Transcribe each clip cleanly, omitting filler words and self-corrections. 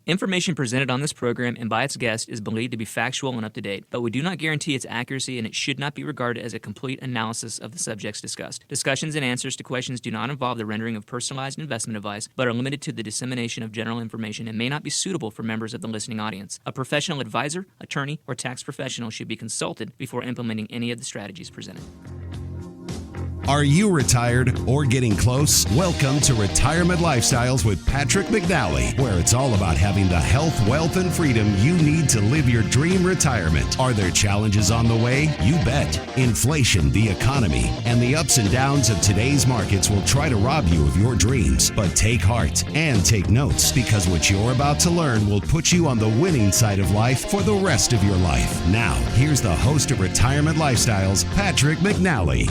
Information presented on this program and by its guest is believed to be factual and up to date, but we do not guarantee its accuracy and it should not be regarded as a complete analysis of the subjects discussed. Discussions and answers to questions do not involve the rendering of personalized investment advice, but are limited to the dissemination of general information and may not be suitable for members of the listening audience. A professional advisor, attorney, or tax professional should be consulted before implementing any of the strategies presented. Are you retired or getting close? Welcome to Retirement Lifestyles with Patrick McNally, where it's all about having the health, wealth, and freedom you need to live your dream retirement. Are there challenges on the way? You bet. Inflation, the economy, and the ups and downs of today's markets will try to rob you of your dreams. But take heart and take notes, because what you're about to learn will put you on the winning side of life for the rest of your life. Now, here's the host of Retirement Lifestyles, Patrick McNally.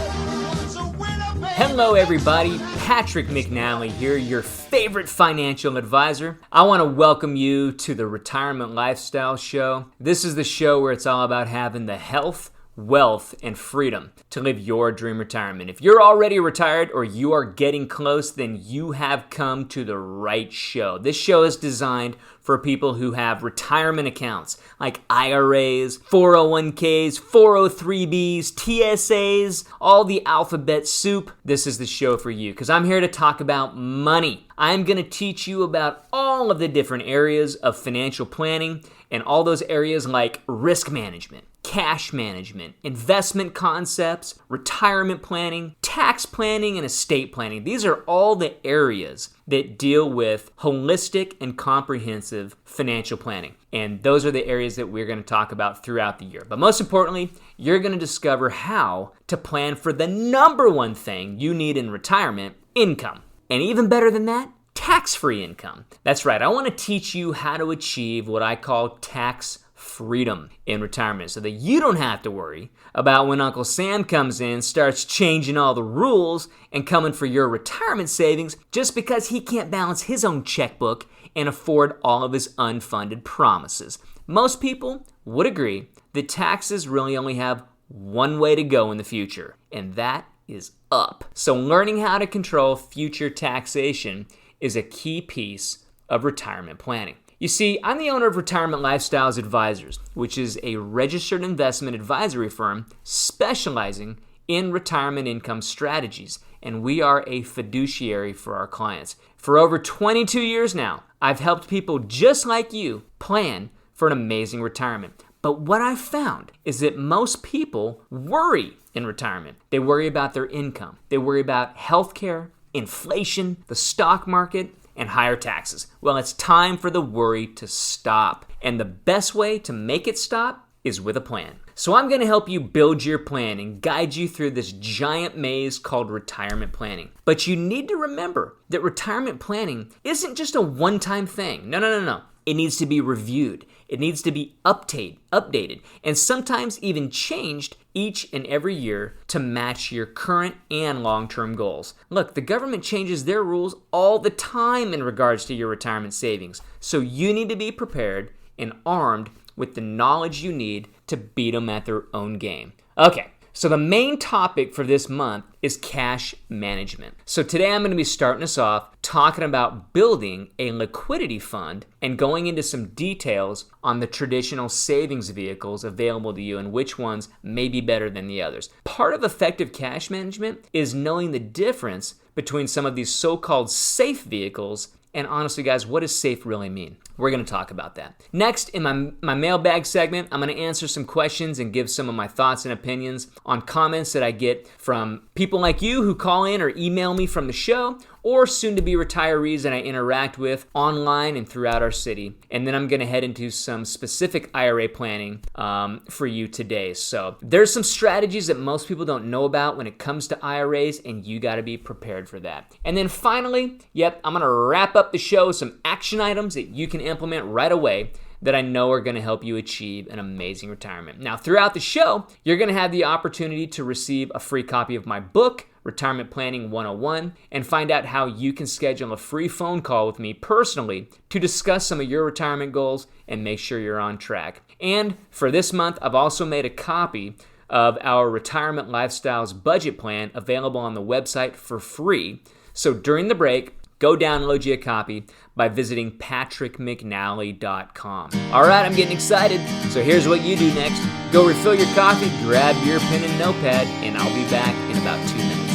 Hello everybody, Patrick McNally here, your favorite financial advisor. I want to welcome you to the Retirement Lifestyle Show. This is the show where it's all about having the health, wealth, and freedom to live your dream retirement. If you're already retired or you are getting close, then you have come to the right show. This show is designed for people who have retirement accounts like IRAs, 401ks, 403bs, TSAs, all the alphabet soup. This is the show for you because I'm here to talk about money. I'm going to teach you about all of the different areas of financial planning and all those areas like risk management, cash management, investment concepts, retirement planning, tax planning, and estate planning. These are all the areas that deal with holistic and comprehensive financial planning. And those are the areas that we're going to talk about throughout the year. But most importantly, you're going to discover how to plan for the number one thing you need in retirement, income. And even better than that, tax-free income. That's right, I want to teach you how to achieve what I call tax freedom in retirement so that you don't have to worry about when Uncle Sam comes in, starts changing all the rules and coming for your retirement savings just because he can't balance his own checkbook and afford all of his unfunded promises. Most people would agree that taxes really only have one way to go in the future, and that is up. So learning how to control future taxation is a key piece of retirement planning. You see, I'm the owner of Retirement Lifestyles Advisors, which is a registered investment advisory firm specializing in retirement income strategies, and we are a fiduciary for our clients. For over 22 years now, I've helped people just like you plan for an amazing retirement. But what I've found is that most people worry in retirement. They worry about their income. They worry about healthcare, inflation, the stock market, and higher taxes. Well, it's time for the worry to stop. And the best way to make it stop is with a plan. So I'm going to help you build your plan and guide you through this giant maze called retirement planning. But you need to remember that retirement planning isn't just a one-time thing. No. It needs to be reviewed. It needs to be updated, and sometimes even changed each and every year to match your current and long-term goals. Look, the government changes their rules all the time in regards to your retirement savings, so you need to be prepared and armed with the knowledge you need to beat them at their own game. Okay. So the main topic for this month is cash management. So today I'm going to be starting us off talking about building a liquidity fund and going into some details on the traditional savings vehicles available to you and which ones may be better than the others. Part of effective cash management is knowing the difference between some of these so-called safe vehicles. And honestly, guys, what does safe really mean? We're going to talk about that. Next, in my mailbag segment, I'm going to answer some questions and give some of my thoughts and opinions on comments that I get from people like you who call in or email me from the show, or soon-to-be retirees that I interact with online and throughout our city. And then I'm going to head into some specific IRA planning for you today. So there's some strategies that most people don't know about when it comes to IRAs, and you got to be prepared for that. And then finally, I'm going to wrap up the show with some action items that you can implement right away that I know are going to help you achieve an amazing retirement. Now, throughout the show, you're going to have the opportunity to receive a free copy of my book, Retirement Planning 101, and find out how you can schedule a free phone call with me personally to discuss some of your retirement goals and make sure you're on track. And for this month, I've also made a copy of our Retirement Lifestyles budget plan available on the website for free. So during the break, Go download you a copy by visiting patrickmcnally.com. All right, I'm getting excited. So here's what you do next. Go refill your coffee, grab your pen and notepad, and I'll be back in about 2 minutes.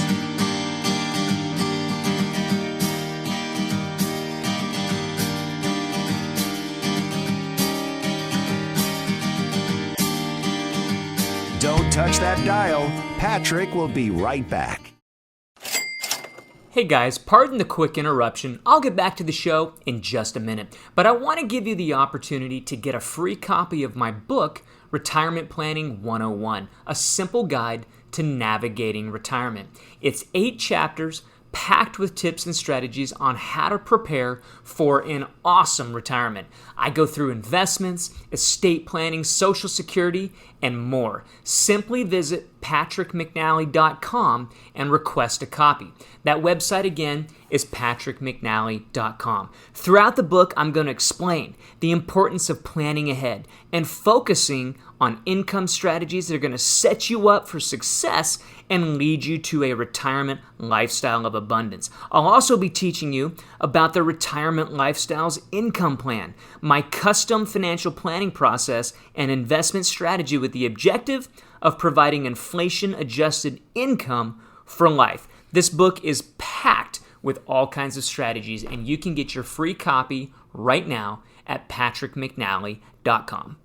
Don't touch that dial. Patrick will be right back. Hey guys, pardon the quick interruption. I'll get back to the show in just a minute. But I want to give you the opportunity to get a free copy of my book, Retirement Planning 101, a simple guide to navigating retirement. It's 8 chapters packed with tips and strategies on how to prepare for an awesome retirement. I go through investments, estate planning, Social Security, and more. Simply visit patrickmcnally.com and request a copy. That website again is patrickmcnally.com. Throughout the book, I'm going to explain the importance of planning ahead and focusing on income strategies that are going to set you up for success and lead you to a retirement lifestyle of abundance. I'll also be teaching you about the Retirement Lifestyles Income Plan, my custom financial planning process and investment strategy with the objective of providing inflation-adjusted income for life. This book is packed with all kinds of strategies, and you can get your free copy right now at patrickmcnally.com.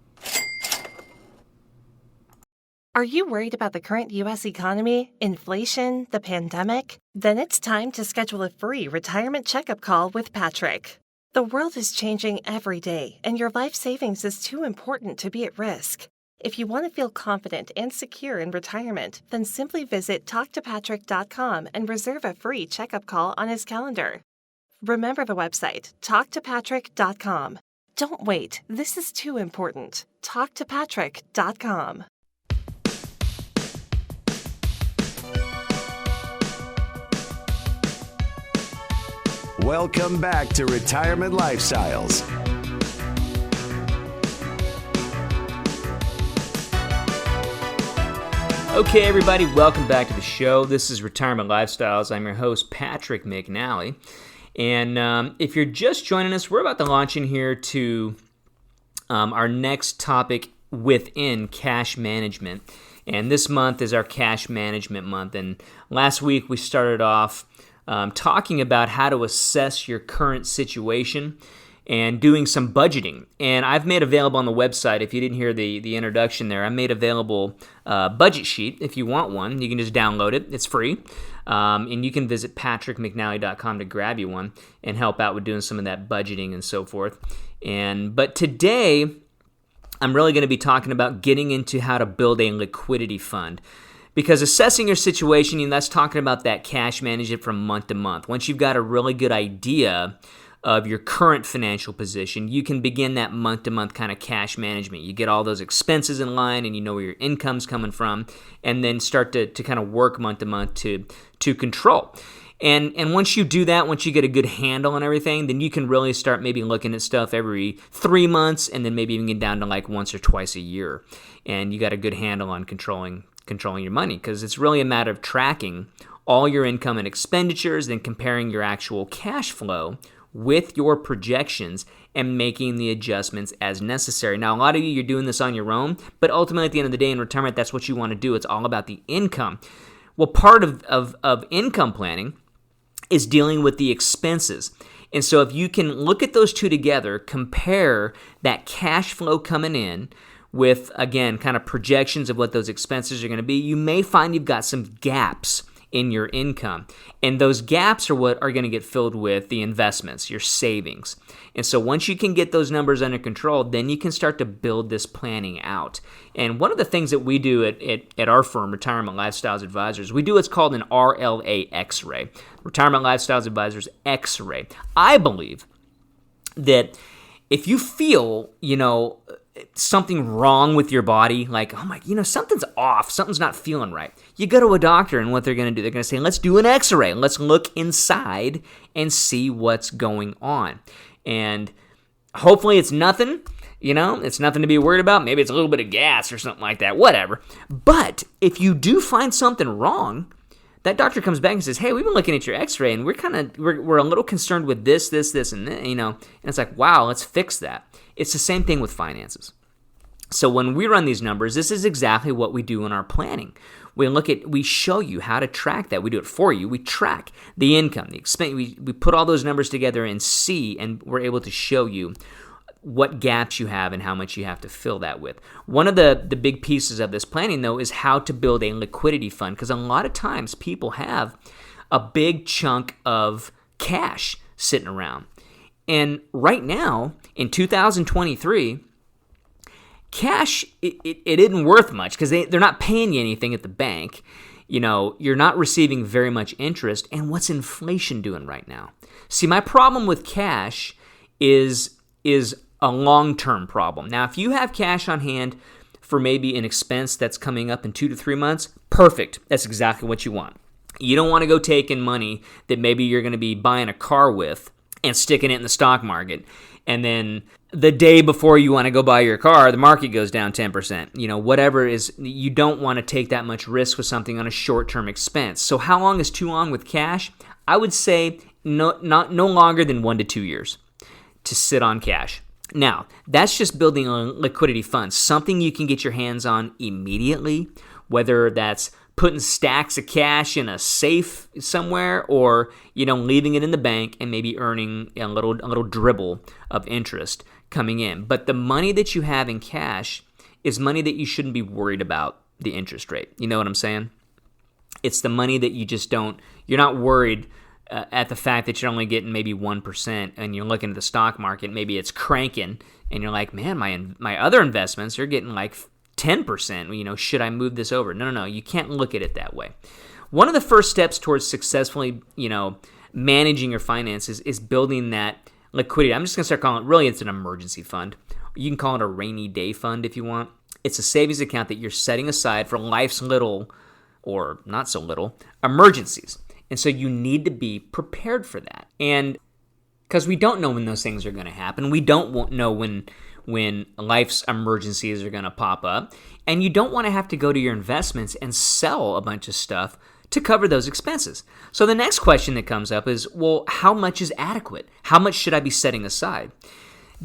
Are you worried about the current U.S. economy, inflation, the pandemic? Then it's time to schedule a free retirement checkup call with Patrick. The world is changing every day, and your life savings is too important to be at risk. If you want to feel confident and secure in retirement, then simply visit talktopatrick.com and reserve a free checkup call on his calendar. Remember the website, talktopatrick.com. Don't wait. This is too important. talktopatrick.com. Welcome back to Retirement Lifestyles. Okay, everybody, welcome back to the show. This is Retirement Lifestyles. I'm your host, Patrick McNally. And if you're just joining us, we're about to launch in here to our next topic within cash management. And this month is our cash management month. And last week we started off talking about how to assess your current situation and doing some budgeting. And I've made available on the website, if you didn't hear the introduction there, I made available a budget sheet. If you want one, you can just download it. It's free. And you can visit patrickmcnally.com to grab you one and help out with doing some of that budgeting and so forth. But today, I'm really going to be talking about getting into how to build a liquidity fund. Because assessing your situation, that's talking about that cash management from month to month. Once you've got a really good idea of your current financial position, you can begin that month-to-month kind of cash management. You get all those expenses in line and you know where your income's coming from, and then start to kind of work month-to-month to control. And once you do that, once you get a good handle on everything, then you can really start maybe looking at stuff every 3 months and then maybe even get down to like once or twice a year. And you got a good handle on controlling your money, because it's really a matter of tracking all your income and expenditures, then comparing your actual cash flow with your projections and making the adjustments as necessary. Now, a lot of you, you're doing this on your own, but ultimately at the end of the day in retirement, that's what you want to do. It's all about the income. Well, part of income planning is dealing with the expenses. And so if you can look at those two together, compare that cash flow coming in with, again, kind of projections of what those expenses are going to be, you may find you've got some gaps in your income. And those gaps are what are going to get filled with the investments, your savings. And so once you can get those numbers under control, then you can start to build this planning out. And one of the things that we do at our firm, Retirement Lifestyles Advisors, we do what's called an RLA X-ray, Retirement Lifestyles Advisors X-ray. I believe that if you feel, something wrong with your body, like, oh my, something's off, something's not feeling right, you go to a doctor, and what they're going to do, they're going to say, let's do an X-ray, let's look inside and see what's going on. And hopefully it's nothing, it's nothing to be worried about. Maybe it's a little bit of gas or something like that, whatever. But if you do find something wrong, that doctor comes back and says, hey, we've been looking at your x-ray and we're a little concerned with this, and this, and it's like, wow, let's fix that. It's the same thing with finances. So when we run these numbers, this is exactly what we do in our planning. We show you how to track that. We do it for you. We track the income, the expense. We put all those numbers together and we're able to show you what gaps you have and how much you have to fill that with. One of the big pieces of this planning, though, is how to build a liquidity fund, because a lot of times people have a big chunk of cash sitting around. And right now, in 2023, cash, it isn't worth much because they're not paying you anything at the bank. You're not receiving very much interest. And what's inflation doing right now? See, my problem with cash is a long-term problem. Now, if you have cash on hand for maybe an expense that's coming up in 2 to 3 months, perfect. That's exactly what you want. You don't want to go taking money that maybe you're going to be buying a car with and sticking it in the stock market. And then the day before you want to go buy your car, the market goes down 10%. Whatever is, you don't want to take that much risk with something on a short-term expense. So how long is too long with cash? I would say no longer than 1 to 2 years to sit on cash. Now, that's just building a liquidity fund, something you can get your hands on immediately, whether that's putting stacks of cash in a safe somewhere or, leaving it in the bank and maybe earning a little dribble of interest coming in. But the money that you have in cash is money that you shouldn't be worried about the interest rate. You know what I'm saying? It's the money that you're not worried at the fact that you're only getting maybe 1% and you're looking at the stock market, maybe it's cranking and you're like, man, my other investments are getting like 10%, should I move this over? No, you can't look at it that way. One of the first steps towards successfully, managing your finances is building that liquidity. I'm just going to start calling it, really, it's an emergency fund. You can call it a rainy day fund if you want. It's a savings account that you're setting aside for life's little or not so little emergencies. And so you need to be prepared for that. And because we don't know when those things are going to happen. We don't know when life's emergencies are going to pop up. And you don't want to have to go to your investments and sell a bunch of stuff to cover those expenses. So the next question that comes up is, well, how much is adequate? How much should I be setting aside?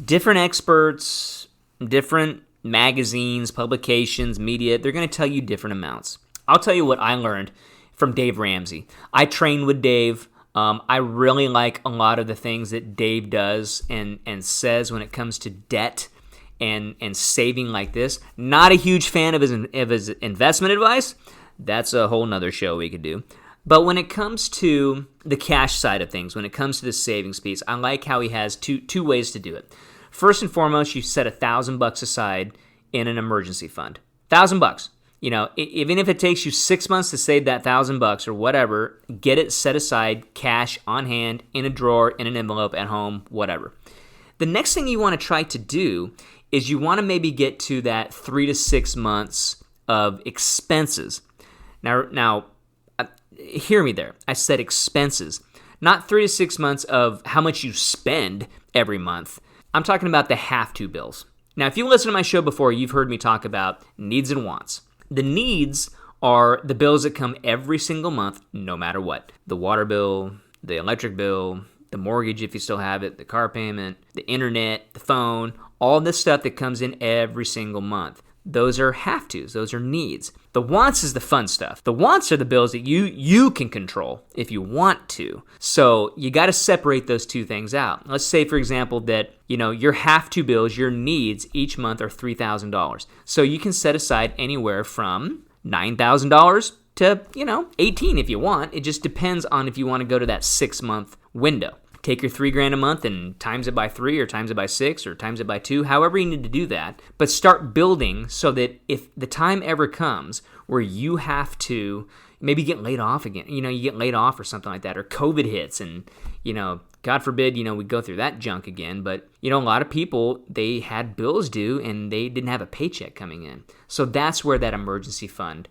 Different experts, different magazines, publications, media, they're going to tell you different amounts. I'll tell you what I learned from Dave Ramsey. I train with Dave. I really like a lot of the things that Dave does and says when it comes to debt and saving like this. Not a huge fan of his investment advice. That's a whole nother show we could do. But when it comes to the cash side of things, when it comes to the savings piece, I like how he has two ways to do it. First and foremost, you set $1,000 aside in an emergency fund. $1,000. Even if it takes you 6 months to save that $1,000 or whatever, get it set aside, cash on hand, in a drawer, in an envelope, at home, whatever. The next thing you want to try to do is you want to maybe get to that 3 to 6 months of expenses. Now, hear me there. I said expenses, not 3 to 6 months of how much you spend every month. I'm talking about the have-to bills. Now, if you listen to my show before, you've heard me talk about needs and wants. The needs are the bills that come every single month, no matter what. The water bill, the electric bill, the mortgage if you still have it, the car payment, the internet, the phone, all this stuff that comes in every single month. Those are have-tos. Those are needs. The wants is the fun stuff. The wants are the bills that you can control if you want to. So you got to separate those two things out. Let's say, for example, that your have-to bills, your needs each month are $3,000. So you can set aside anywhere from $9,000 to $18,000 if you want. It just depends on if you want to go to that 6-month window. Take your $3,000 a month and times it by 3 or times it by 6 or times it by 2, however you need to do that. But start building so that if the time ever comes where you have to maybe get laid off again, you get laid off or something like that, or COVID hits and, God forbid, we go through that junk again. But, a lot of people, they had bills due and they didn't have a paycheck coming in. So that's where that emergency fund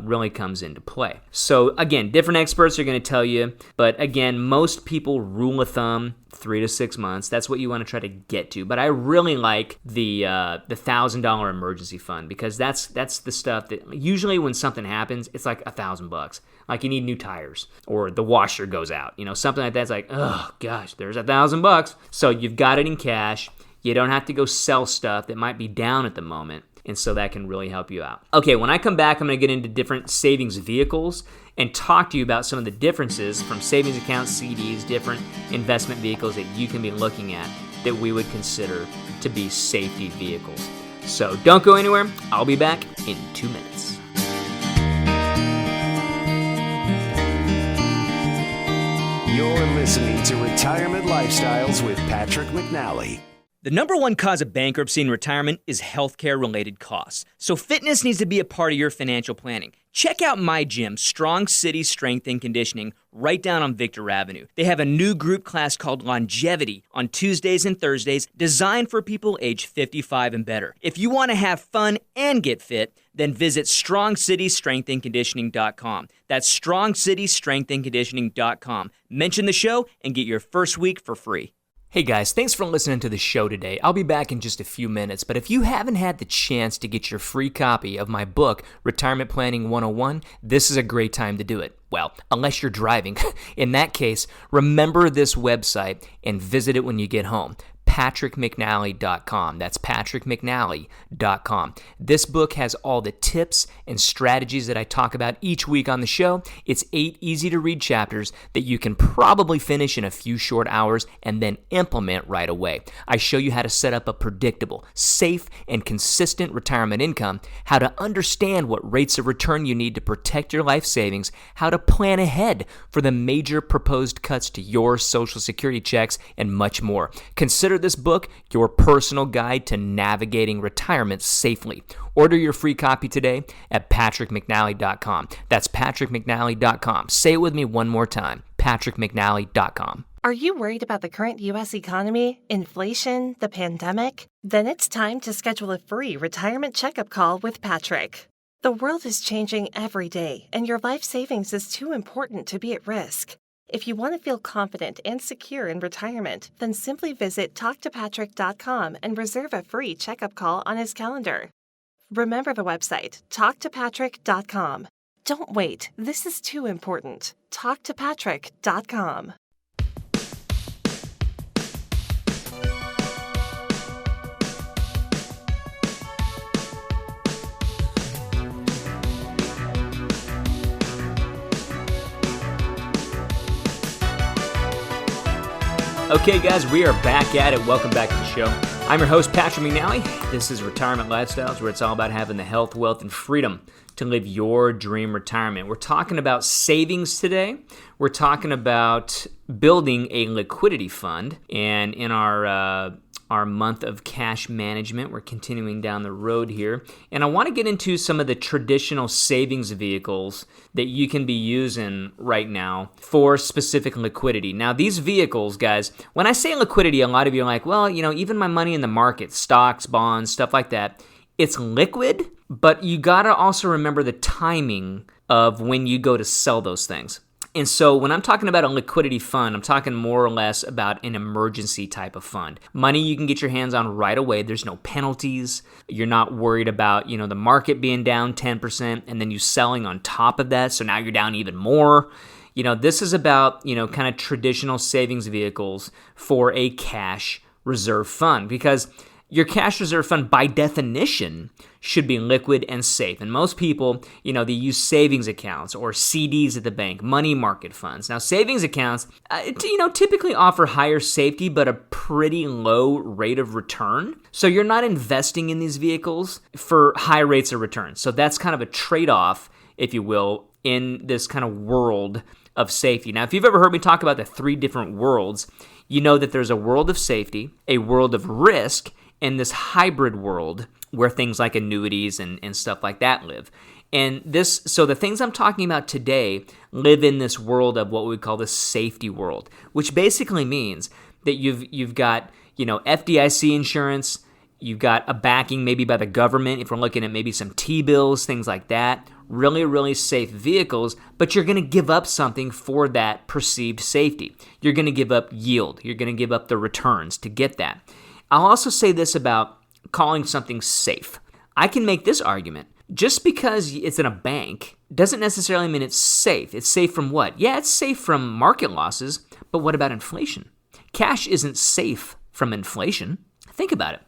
really comes into play. So again, different experts are going to tell you, but again, most people rule of thumb 3 to 6 months. That's what you want to try to get to. But I really like the $1,000 emergency fund, because that's the stuff that usually when something happens, it's like $1,000. Like you need new tires or the washer goes out, something like that's like, oh gosh, there's $1,000. So you've got it in cash. You don't have to go sell stuff that might be down at the moment. And so that can really help you out. Okay, when I come back, I'm going to get into different savings vehicles and talk to you about some of the differences from savings accounts, CDs, different investment vehicles that you can be looking at that we would consider to be safety vehicles. So don't go anywhere. I'll be back in 2 minutes. You're listening to Retirement Lifestyles with Patrick McNally. The number one cause of bankruptcy in retirement is healthcare-related costs. So fitness needs to be a part of your financial planning. Check out my gym, Strong City Strength and Conditioning, right down on Victor Avenue. They have a new group class called Longevity on Tuesdays and Thursdays, designed for people age 55 and better. If you want to have fun and get fit, then visit StrongCityStrengthAndConditioning.com. That's StrongCityStrengthAndConditioning.com. Mention the show and get your first week for free. Hey guys, thanks for listening to the show today. I'll be back in just a few minutes, but if you haven't had the chance to get your free copy of my book, Retirement Planning 101, this is a great time to do it. Well, unless you're driving. In that case, remember this website and visit it when you get home. PatrickMcNally.com. That's PatrickMcNally.com. This book has all the tips and strategies that I talk about each week on the show. It's 8 easy-to-read chapters that you can probably finish in a few short hours and then implement right away. I show you how to set up a predictable, safe, and consistent retirement income, how to understand what rates of return you need to protect your life savings, how to plan ahead for the major proposed cuts to your Social Security checks, and much more. Consider this book your personal guide to navigating retirement safely. Order your free copy today at PatrickMcNally.com. That's PatrickMcNally.com. Say it with me one more time. PatrickMcNally.com. Are you worried about the current U.S. economy, inflation, the pandemic? Then it's time to schedule a free retirement checkup call with Patrick. The world is changing every day, and your life savings is too important to be at risk. If you want to feel confident and secure in retirement, then simply visit TalkToPatrick.com and reserve a free checkup call on his calendar. Remember the website, TalkToPatrick.com. Don't wait. This is too important. TalkToPatrick.com. Okay, guys, we are back at it. Welcome back to the show. I'm your host, Patrick McNally. This is Retirement Lifestyles, where it's all about having the health, wealth, and freedom to live your dream retirement. We're talking about savings today. We're talking about building a liquidity fund. And in our month of cash management, we're continuing down the road here. And I want to get into some of the traditional savings vehicles that you can be using right now for specific liquidity. Now, these vehicles, guys, when I say liquidity, a lot of you are like, well, even my money in the market, stocks, bonds, stuff like that, it's liquid, but you got to also remember the timing of when you go to sell those things. And so when I'm talking about a liquidity fund, I'm talking more or less about an emergency type of fund. Money you can get your hands on right away. There's no penalties. You're not worried about, the market being down 10% and then you selling on top of that. So now you're down even more. This is about, kind of traditional savings vehicles for a cash reserve fund, because your cash reserve fund, by definition, should be liquid and safe. And most people, they use savings accounts or CDs at the bank, money market funds. Now, savings accounts, typically offer higher safety, but a pretty low rate of return. So you're not investing in these vehicles for high rates of return. So that's kind of a trade-off, if you will, in this kind of world of safety. Now, if you've ever heard me talk about the 3 different worlds, you know that there's a world of safety, a world of risk, and this hybrid world where things like annuities and stuff like that live. And so the things I'm talking about today live in this world of what we call the safety world, which basically means that you've got, FDIC insurance, You've got a backing maybe by the government if we're looking at maybe some T-bills, things like that. Really, really safe vehicles, but you're going to give up something for that perceived safety. You're going to give up yield. You're going to give up the returns to get that. I'll also say this about calling something safe. I can make this argument. Just because it's in a bank doesn't necessarily mean it's safe. It's safe from what? Yeah, it's safe from market losses, but what about inflation? Cash isn't safe from inflation. Think about it.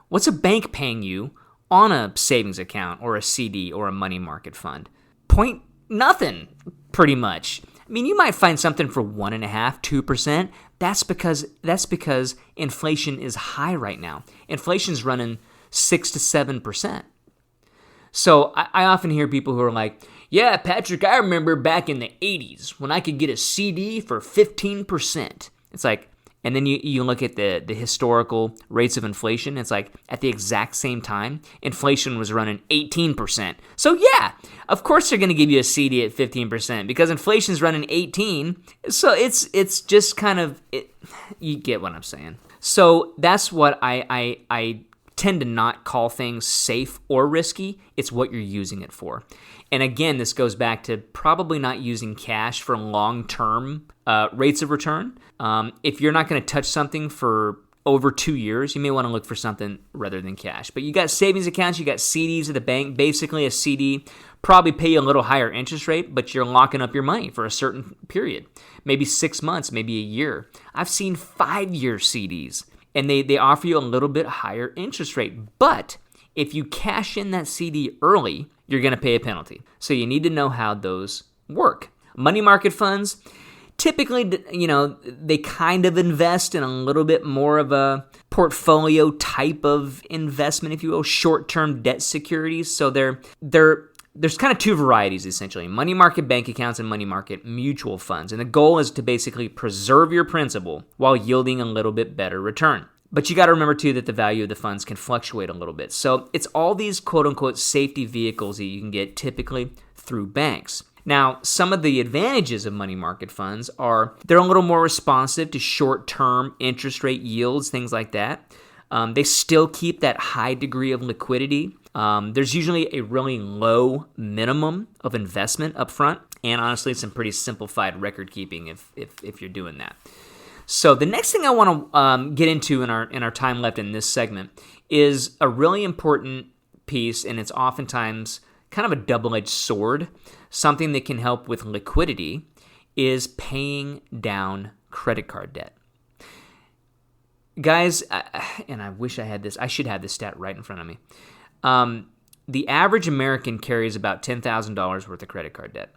What's a bank paying you on a savings account or a CD or a money market fund? Point nothing, pretty much. I mean, you might find something for 1.5%, 2%. That's because inflation is high right now. Inflation's running 6 to 7%. So I often hear people who are like, yeah, Patrick, I remember back in the 80s when I could get a CD for 15%. It's like, and then you look at the historical rates of inflation. It's like at the exact same time, inflation was running 18%. So yeah, of course they're going to give you a CD at 15% because inflation's running 18. So it's just kind of, you get what I'm saying. So that's what I tend to not call things safe or risky. It's what you're using it for. And again, this goes back to probably not using cash for long-term rates of return. If you're not going to touch something for over 2 years, you may want to look for something rather than cash. But you got savings accounts, you got CDs at the bank. Basically, a CD probably pay you a little higher interest rate, but you're locking up your money for a certain period. Maybe 6 months, maybe a year. I've seen 5-year CDs, and they offer you a little bit higher interest rate. But if you cash in that CD early, you're going to pay a penalty. So you need to know how those work. Money market funds, typically, they kind of invest in a little bit more of a portfolio type of investment, if you will, short-term debt securities. So there's kind of two varieties, essentially, money market bank accounts and money market mutual funds. And the goal is to basically preserve your principal while yielding a little bit better return. But you got to remember, too, that the value of the funds can fluctuate a little bit. So it's all these quote-unquote safety vehicles that you can get typically through banks. Now, some of the advantages of money market funds are they're a little more responsive to short-term interest rate yields, things like that. They still keep that high degree of liquidity. There's usually a really low minimum of investment up front, and honestly, some pretty simplified record keeping if you're doing that. So the next thing I want to get into in our time left in this segment is a really important piece, and it's oftentimes kind of a double-edged sword. Something that can help with liquidity is paying down credit card debt. Guys, and I wish I had this. I should have this stat right in front of me. The average American carries about $10,000 worth of credit card debt.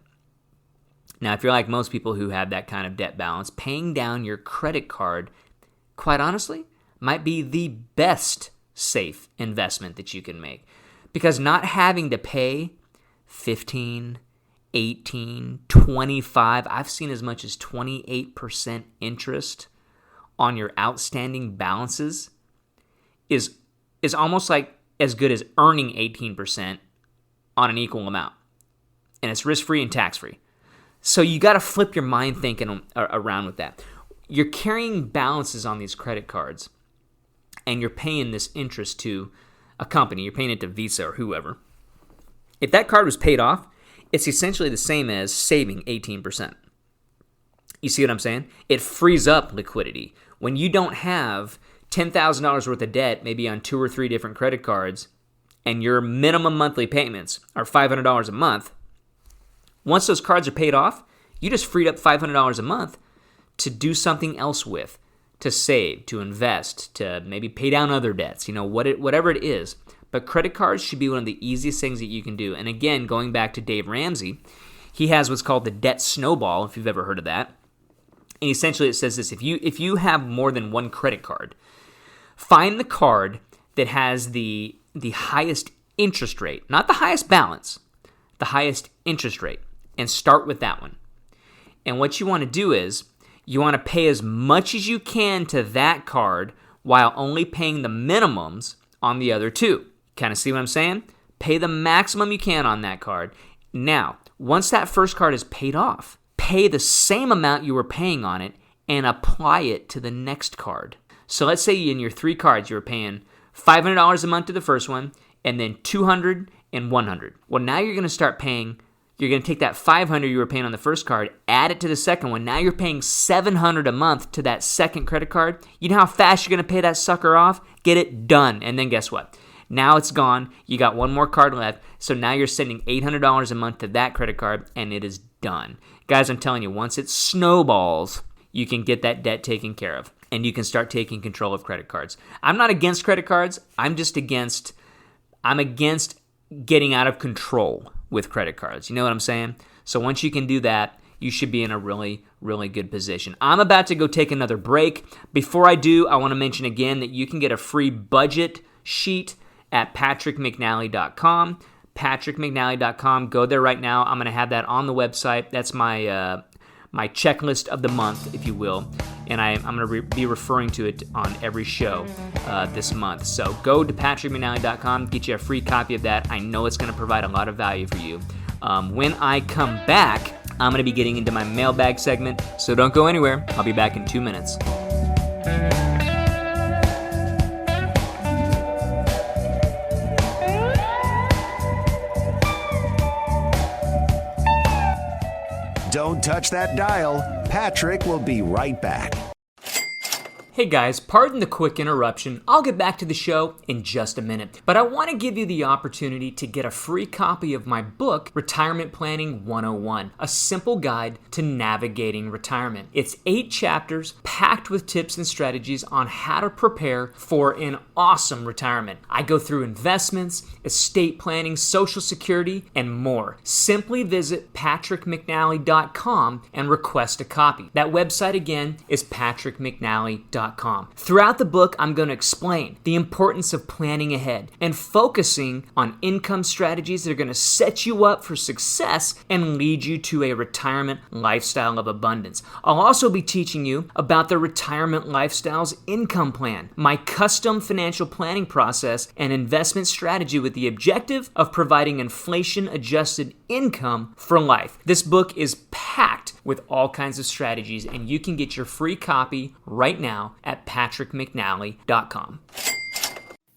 Now, if you're like most people who have that kind of debt balance, paying down your credit card, quite honestly, might be the best safe investment that you can make. Because not having to pay 15, 18, 25, I've seen as much as 28% interest on your outstanding balances is almost like as good as earning 18% on an equal amount. And it's risk-free and tax-free. So you got to flip your mind thinking around with that. You're carrying balances on these credit cards, and you're paying this interest to a company. You're paying it to Visa or whoever. If that card was paid off, it's essentially the same as saving 18%. You see what I'm saying? It frees up liquidity. When you don't have $10,000 worth of debt, maybe on 2 or 3 different credit cards, and your minimum monthly payments are $500 a month, once those cards are paid off, you just freed up $500 a month to do something else with, to save, to invest, to maybe pay down other debts, whatever it is. But credit cards should be one of the easiest things that you can do. And again, going back to Dave Ramsey, he has what's called the debt snowball, if you've ever heard of that. And essentially it says this: if you have more than one credit card, find the card that has the highest interest rate, not the highest balance, the highest interest rate, and start with that one. And what you want to do is you want to pay as much as you can to that card while only paying the minimums on the other 2. Kind of see what I'm saying? Pay the maximum you can on that card. Now, once that first card is paid off, pay the same amount you were paying on it and apply it to the next card. So let's say in your 3 cards you were paying $500 a month to the first one, and then $200 and $100. Well, now you're going to start paying. You're going to take that $500 you were paying on the first card, add it to the second one. Now you're paying $700 a month to that second credit card. You know how fast you're going to pay that sucker off? Get it done. And then guess what? Now it's gone. You got one more card left. So now you're sending $800 a month to that credit card, and it is done. Guys, I'm telling you, once it snowballs, you can get that debt taken care of, and you can start taking control of credit cards. I'm not against credit cards. I'm against getting out of control with credit cards. You know what I'm saying? So once you can do that, you should be in a really, really good position. I'm about to go take another break. Before I do, I want to mention again that you can get a free budget sheet at patrickmcnally.com. patrickmcnally.com. Go there right now. I'm going to have that on the website. That's my my checklist of the month, if you will. And I'm going to be referring to it on every show this month. So go to patrickmcnally.com, get you a free copy of that. I know it's going to provide a lot of value for you. When I come back, I'm going to be getting into my mailbag segment. So don't go anywhere. I'll be back in 2 minutes. Don't touch that dial. Patrick will be right back. Hey guys, pardon the quick interruption. I'll get back to the show in just a minute. But I want to give you the opportunity to get a free copy of my book, Retirement Planning 101, a simple guide to navigating retirement. It's 8 chapters packed with tips and strategies on how to prepare for an awesome retirement. I go through investments, estate planning, Social Security, and more. Simply visit patrickmcnally.com and request a copy. That website again is patrickmcnally.com. Throughout the book, I'm going to explain the importance of planning ahead and focusing on income strategies that are going to set you up for success and lead you to a retirement lifestyle of abundance. I'll also be teaching you about the Retirement Lifestyles Income Plan, my custom financial planning process and investment strategy with the objective of providing inflation-adjusted income for life. This book is packed with all kinds of strategies, and you can get your free copy right now at patrickmcnally.com.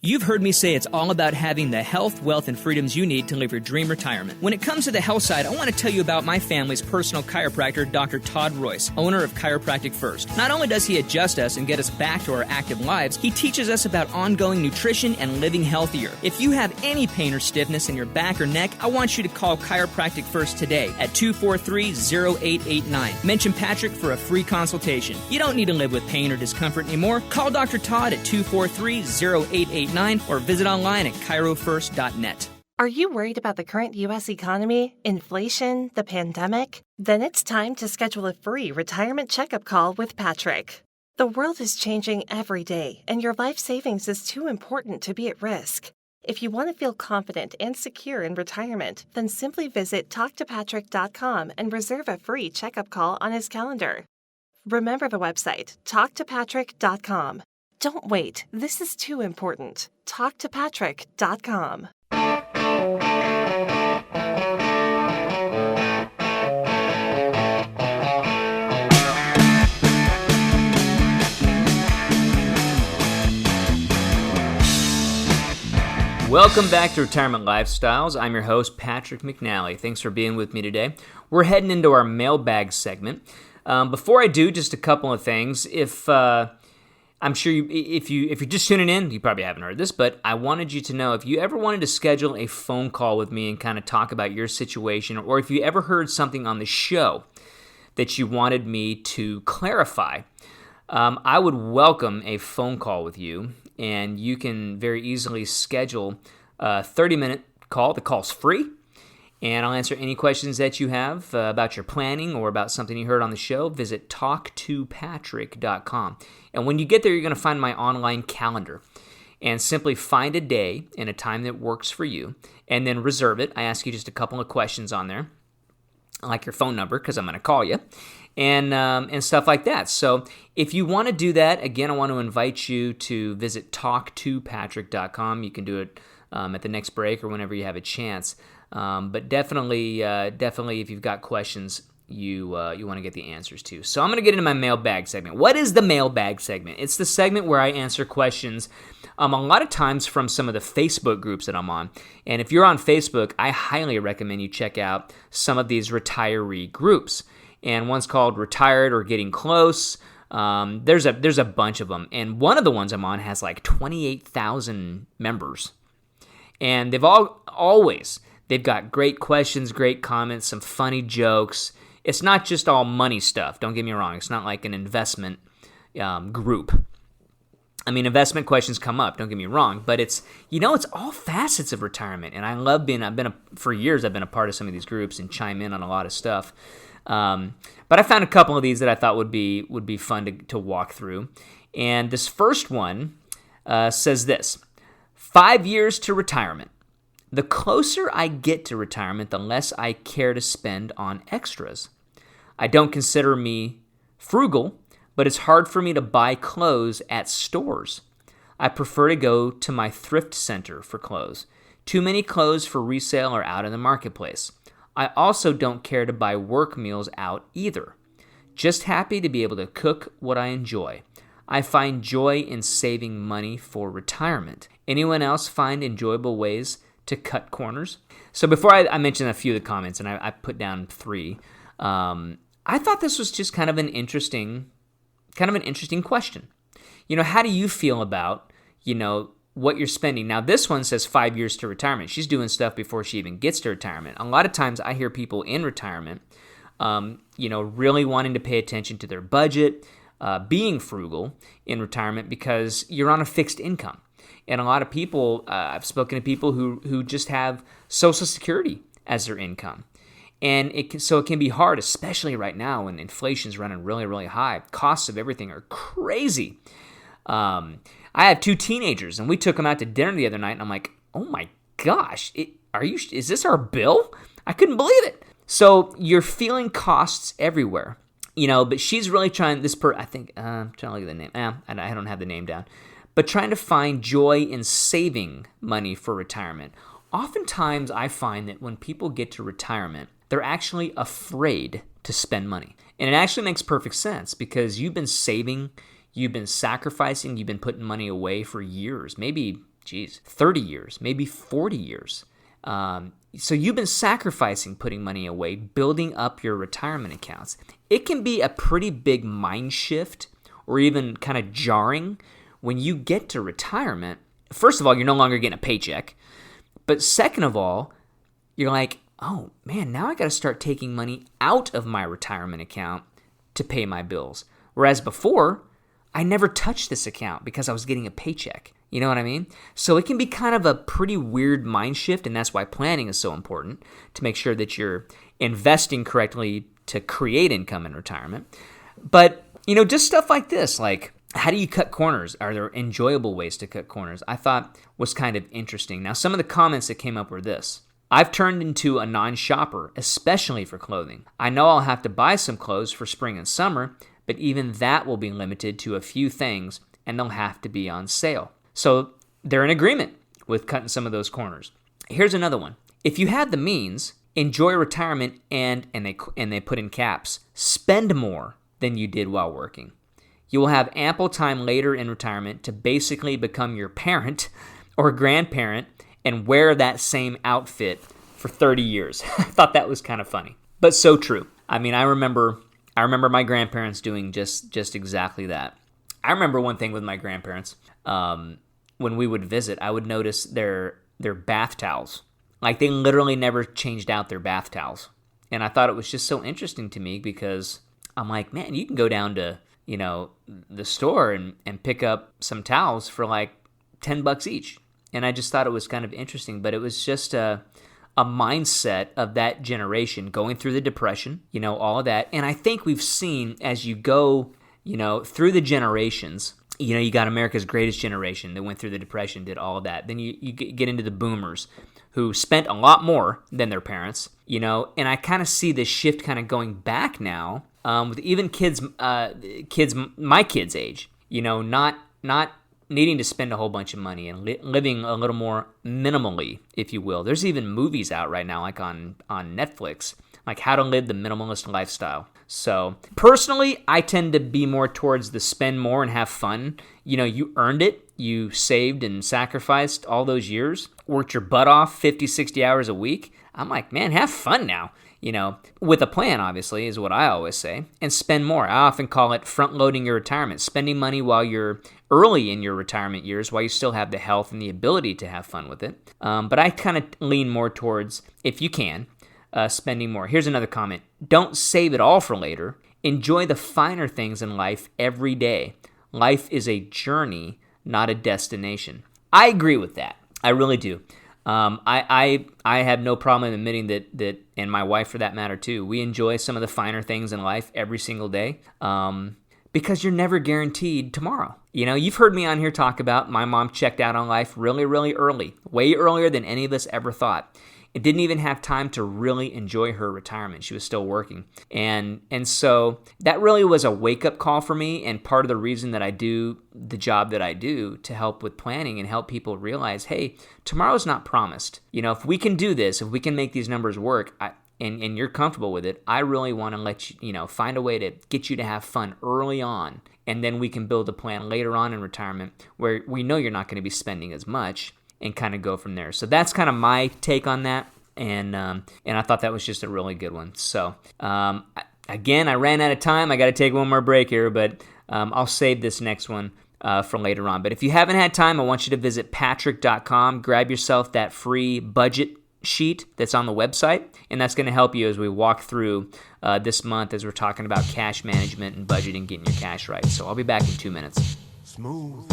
You've heard me say it's all about having the health, wealth, and freedoms you need to live your dream retirement. When it comes to the health side, I want to tell you about my family's personal chiropractor, Dr. Todd Royce, owner of Chiropractic First. Not only does he adjust us and get us back to our active lives, he teaches us about ongoing nutrition and living healthier. If you have any pain or stiffness in your back or neck, I want you to call Chiropractic First today at 243-0889. Mention Patrick for a free consultation. You don't need to live with pain or discomfort anymore. Call Dr. Todd at 243-0889. Or visit online at chirofirst.net. Are you worried about the current U.S. economy, inflation, the pandemic? Then it's time to schedule a free retirement checkup call with Patrick. The world is changing every day, and your life savings is too important to be at risk. If you want to feel confident and secure in retirement, then simply visit talktopatrick.com and reserve a free checkup call on his calendar. Remember the website, talktopatrick.com. Don't wait. This is too important. TalkToPatrick.com. Welcome back to Retirement Lifestyles. I'm your host, Patrick McNally. Thanks for being with me today. We're heading into our mailbag segment. Before I do, just a couple of things. I'm sure if you're just tuning in, you probably haven't heard this, but I wanted you to know if you ever wanted to schedule a phone call with me and kind of talk about your situation, or if you ever heard something on the show that you wanted me to clarify, I would welcome a phone call with you, and you can very easily schedule a 30-minute call. The call's free, and I'll answer any questions that you have about your planning or about something you heard on the show. Visit talktopatrick.com. And when you get there, you're going to find my online calendar. And simply find a day and a time that works for you, and then reserve it. I ask you just a couple of questions on there, like your phone number, because I'm going to call you, and stuff like that. So if you want to do that, again, I want to invite you to visit talktopatrick.com. You can do it at the next break or whenever you have a chance. But definitely, if you've got questions, you want to get the answers to. So I'm going to get into my mailbag segment. What is the mailbag segment? It's the segment where I answer questions a lot of times from some of the Facebook groups that I'm on. And if you're on Facebook, I highly recommend you check out some of these retiree groups. And one's called Retired or Getting Close. There's a bunch of them. And one of the ones I'm on has like 28,000 members. And they've got great questions, great comments, some funny jokes. It's not just all money stuff. Don't get me wrong. It's not like an investment group. I mean, investment questions come up, don't get me wrong, but it's all facets of retirement, and I love for years I've been a part of some of these groups and chime in on a lot of stuff. But I found a couple of these that I thought would be fun to walk through. And this first one says this: 5 years to retirement. The closer I get to retirement, the less I care to spend on extras. I don't consider me frugal, but it's hard for me to buy clothes at stores. I prefer to go to my thrift center for clothes. Too many clothes for resale are out in the marketplace. I also don't care to buy work meals out either. Just happy to be able to cook what I enjoy. I find joy in saving money for retirement. Anyone else find enjoyable ways to cut corners? So before I mention a few of the comments, and I put down 3, I thought this was just kind of an interesting question. How do you feel about, what you're spending? Now, this one says 5 years to retirement. She's doing stuff before she even gets to retirement. A lot of times I hear people in retirement, really wanting to pay attention to their budget, being frugal in retirement because you're on a fixed income. And a lot of people, I've spoken to people who just have Social Security as their income. And it can be hard, especially right now when inflation's running really, really high. Costs of everything are crazy. I have 2 teenagers, and we took them out to dinner the other night, and I'm like, oh my gosh, is this our bill? I couldn't believe it. So you're feeling costs everywhere, but she's really trying, I'm trying to look at the name. I don't have the name down. But trying to find joy in saving money for retirement. Oftentimes I find that when people get to retirement, they're actually afraid to spend money. And it actually makes perfect sense because you've been saving, you've been sacrificing, you've been putting money away for years, maybe, 30 years, maybe 40 years. So you've been sacrificing putting money away, building up your retirement accounts. It can be a pretty big mind shift or even kind of jarring when you get to retirement. First of all, you're no longer getting a paycheck. But second of all, you're like, oh man, now I got to start taking money out of my retirement account to pay my bills. Whereas before, I never touched this account because I was getting a paycheck. You know what I mean? So it can be kind of a pretty weird mind shift, and that's why planning is so important, to make sure that you're investing correctly to create income in retirement. But, just stuff like this, like how do you cut corners? Are there enjoyable ways to cut corners? I thought was kind of interesting. Now, some of the comments that came up were this: I've turned into a non-shopper, especially for clothing. I know I'll have to buy some clothes for spring and summer, but even that will be limited to a few things, and they'll have to be on sale. So they're in agreement with cutting some of those corners. Here's another one. If you have the means, enjoy retirement and they put in caps, spend more than you did while working. You will have ample time later in retirement to basically become your parent or grandparent and wear that same outfit for 30 years. I thought that was kind of funny, but so true. I mean, I remember my grandparents doing just exactly that. I remember one thing with my grandparents. When we would visit, I would notice their bath towels. Like, they literally never changed out their bath towels. And I thought it was just so interesting to me because I'm like, man, you can go down to, the store and pick up some towels for like $10 each. And I just thought it was kind of interesting, but it was just a mindset of that generation going through the Depression, all of that. And I think we've seen as you go, through the generations, you got America's greatest generation that went through the Depression, did all of that. Then you get into the boomers who spent a lot more than their parents, and I kind of see this shift kind of going back now with even kids my kids' age, not needing to spend a whole bunch of money and living a little more minimally, if you will. There's even movies out right now, like on Netflix, like how to live the minimalist lifestyle. So personally, I tend to be more towards the spend more and have fun. You earned it. You saved and sacrificed all those years, worked your butt off 50, 60 hours a week. I'm like, man, have fun now. With a plan, obviously, is what I always say, and spend more. I often call it front-loading your retirement, spending money while you're early in your retirement years, while you still have the health and the ability to have fun with it. But I kind of lean more towards, if you can, spending more. Here's another comment. Don't save it all for later. Enjoy the finer things in life every day. Life is a journey, not a destination. I agree with that. I really do. I have no problem admitting that, and my wife for that matter too, we enjoy some of the finer things in life every single day, because you're never guaranteed tomorrow. You've heard me on here talk about my mom checked out on life really, really early, way earlier than any of us ever thought. It didn't even have time to really enjoy her retirement. She was still working. And so that really was a wake-up call for me, and part of the reason that I do the job that I do to help with planning and help people realize, hey, tomorrow's not promised. If we can do this, if we can make these numbers work, and you're comfortable with it, I really want to let you, find a way to get you to have fun early on, and then we can build a plan later on in retirement where we know you're not going to be spending as much, and kind of go from there. So that's kind of my take on that, and I thought that was just a really good one. So again, I ran out of time. I got to take one more break here, but I'll save this next one for later on. But if you haven't had time, I want you to visit patrick.com, grab yourself that free budget sheet that's on the website, and that's going to help you as we walk through this month as we're talking about cash management and budgeting, getting your cash right. So I'll be back in 2 minutes. Smooth.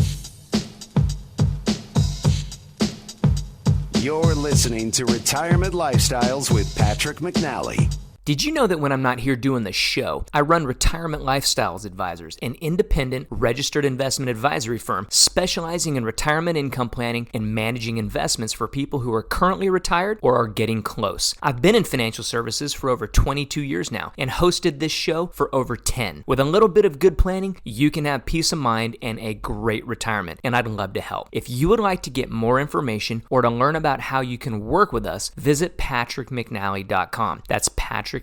You're listening to Retirement Lifestyles with Patrick McNally. Did you know that when I'm not here doing the show, I run Retirement Lifestyles Advisors, an independent registered investment advisory firm specializing in retirement income planning and managing investments for people who are currently retired or are getting close. I've been in financial services for over 22 years now and hosted this show for over 10. With a little bit of good planning, you can have peace of mind and a great retirement, and I'd love to help. If you would like to get more information or to learn about how you can work with us, visit patrickmcnally.com. That's patrickmcnally.com.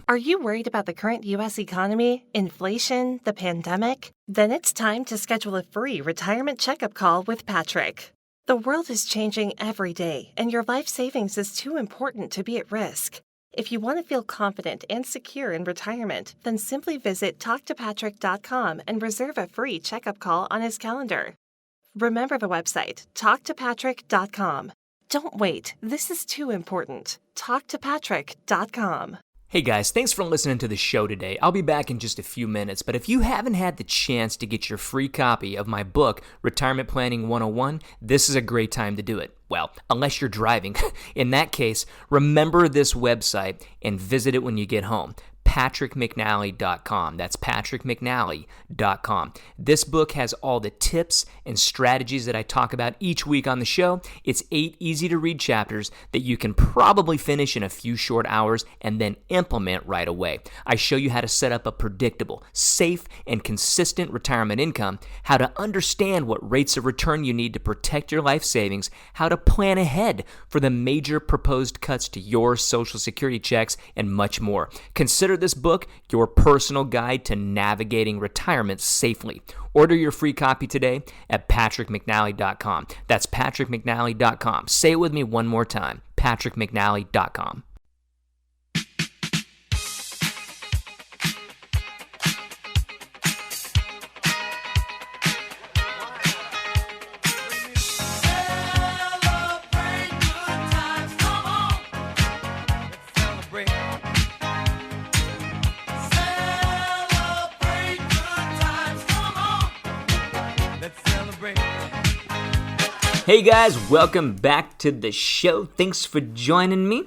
Are you worried about the current U.S. economy, inflation, the pandemic? Then it's time to schedule a free retirement checkup call with Patrick. The world is changing every day, and your life savings is too important to be at risk. If you want to feel confident and secure in retirement, then simply visit talktopatrick.com and reserve a free checkup call on his calendar. Remember the website, talktopatrick.com. Don't wait. This is too important. Talktopatrick.com. Hey guys, thanks for listening to the show today. I'll be back in just a few minutes, but if you haven't had the chance to get your free copy of my book, Retirement Planning 101, this is a great time to do it. Well, unless you're driving. In that case, remember this website and visit it when you get home. patrickmcnally.com. That's patrickmcnally.com. This book has all the tips and strategies that I talk about each week on the show. It's 8 easy-to-read chapters that you can probably finish in a few short hours and then implement right away. I show you how to set up a predictable, safe, and consistent retirement income, how to understand what rates of return you need to protect your life savings, how to plan ahead for the major proposed cuts to your Social Security checks, and much more. Consider this book your personal guide to navigating retirement safely. Order your free copy today at patrickmcnally.com. That's patrickmcnally.com. Say it with me one more time, patrickmcnally.com. Hey guys, welcome back to the show. Thanks for joining me.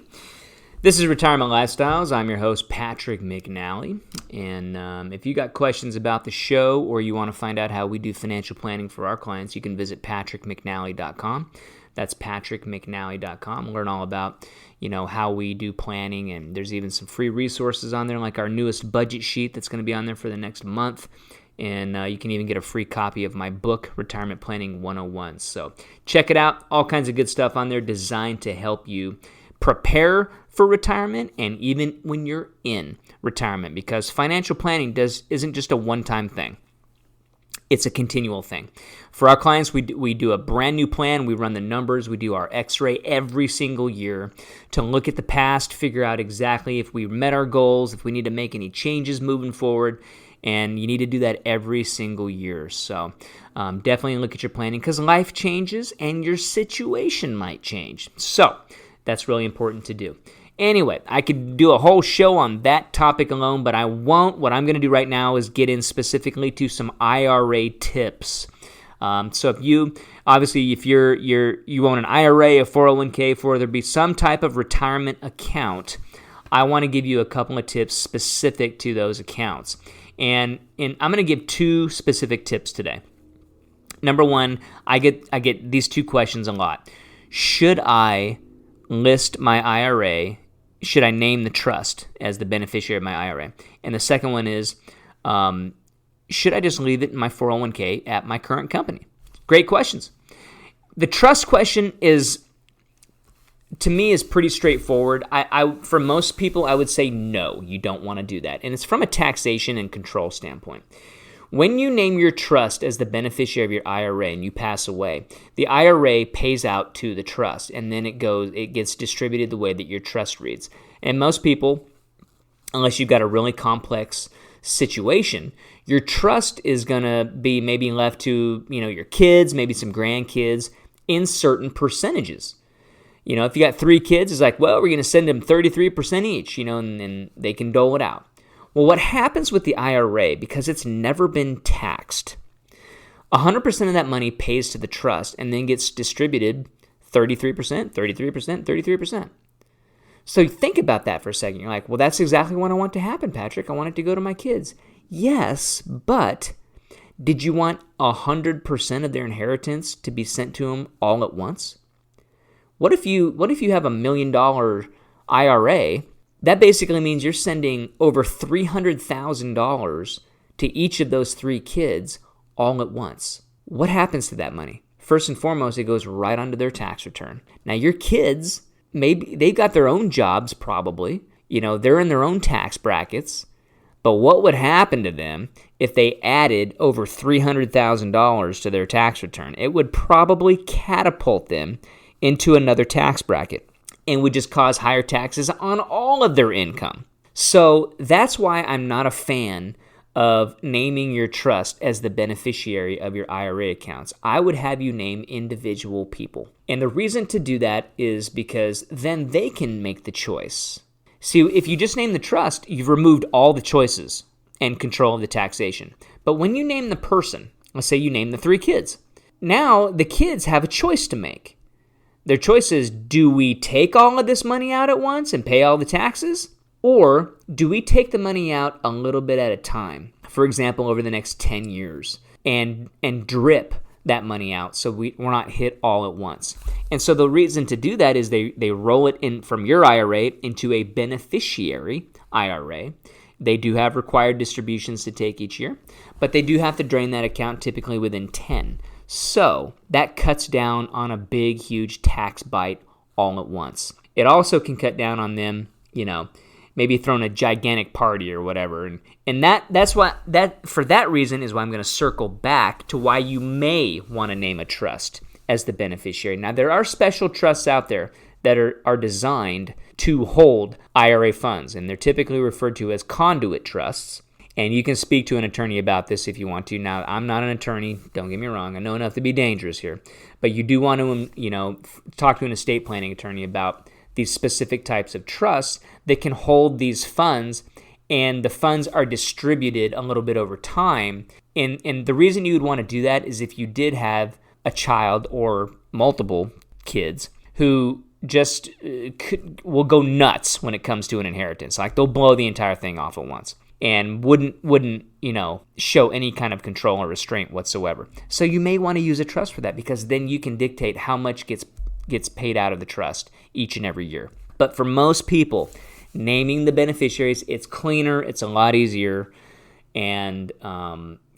This is Retirement Lifestyles. I'm your host, Patrick McNally. And if you got questions about the show or you want to find out how we do financial planning for our clients, you can visit patrickmcnally.com. That's patrickmcnally.com. Learn all about, how we do planning, and there's even some free resources on there, like our newest budget sheet that's going to be on there for the next month. And you can even get a free copy of my book, Retirement Planning 101. So check it out. All kinds of good stuff on there designed to help you prepare for retirement and even when you're in retirement, because financial planning isn't just a one-time thing. It's a continual thing. For our clients, we do a brand new plan. We run the numbers. We do our x-ray every single year to look at the past, figure out exactly if we met our goals, if we need to make any changes moving forward. And you need to do that every single year. So definitely look at your planning, because life changes and your situation might change. So that's really important to do. Anyway, I could do a whole show on that topic alone, but I won't. What I'm going to do right now is get in specifically to some IRA tips. So if you own an IRA, a 401k, for there be some type of retirement account, I want to give you a couple of tips specific to those accounts. And I'm going to give two specific tips today. Number one, I get these two questions a lot. Should I list my IRA? Should I name the trust as the beneficiary of my IRA? And the second one is, should I just leave it in my 401k at my current company? Great questions. The trust question to me is pretty straightforward. For most people, I would say no, you don't want to do that. And it's from a taxation and control standpoint. When you name your trust as the beneficiary of your IRA and you pass away, the IRA pays out to the trust, and then it gets distributed the way that your trust reads. And most people, unless you've got a really complex situation, your trust is going to be maybe left to, your kids, maybe some grandkids in certain percentages. If you got 3 kids, it's like, well, we're going to send them 33% each, and they can dole it out. Well, what happens with the IRA, because it's never been taxed, 100% of that money pays to the trust and then gets distributed 33%, 33%, 33%. So think about that for a second. You're like, well, that's exactly what I want to happen, Patrick. I want it to go to my kids. Yes, but did you want 100% of their inheritance to be sent to them all at once? What if you have $1 million IRA? That basically means you're sending over $300,000 to each of those 3 kids all at once. What happens to that money? First and foremost, it goes right onto their tax return. Now, your kids, maybe they've got their own jobs probably. They're in their own tax brackets. But what would happen to them if they added over $300,000 to their tax return? It would probably catapult them into another tax bracket and would just cause higher taxes on all of their income. So that's why I'm not a fan of naming your trust as the beneficiary of your IRA accounts. I would have you name individual people. And the reason to do that is because then they can make the choice. See, if you just name the trust, you've removed all the choices and control of the taxation. But when you name the person, let's say you name the 3 kids, now the kids have a choice to make. Their choice is, do we take all of this money out at once and pay all the taxes? Or do we take the money out a little bit at a time, for example, over the next 10 years, and drip that money out so we're not hit all at once? And so the reason to do that is they roll it in from your IRA into a beneficiary IRA. They do have required distributions to take each year, but they do have to drain that account typically within 10. So that cuts down on a big, huge tax bite all at once. It also can cut down on them, maybe throwing a gigantic party or whatever. And for that reason is why I'm going to circle back to why you may want to name a trust as the beneficiary. Now, there are special trusts out there that are designed to hold IRA funds, and they're typically referred to as conduit trusts. And you can speak to an attorney about this if you want to. Now, I'm not an attorney. Don't get me wrong. I know enough to be dangerous here. But you do want to, talk to an estate planning attorney about these specific types of trusts that can hold these funds, and the funds are distributed a little bit over time. And the reason you would want to do that is if you did have a child or multiple kids who just will go nuts when it comes to an inheritance. Like they'll blow the entire thing off at once and wouldn't show any kind of control or restraint whatsoever. So you may want to use a trust for that, because then you can dictate how much gets paid out of the trust each and every year. But for most people, naming the beneficiaries, it's cleaner, it's a lot easier, and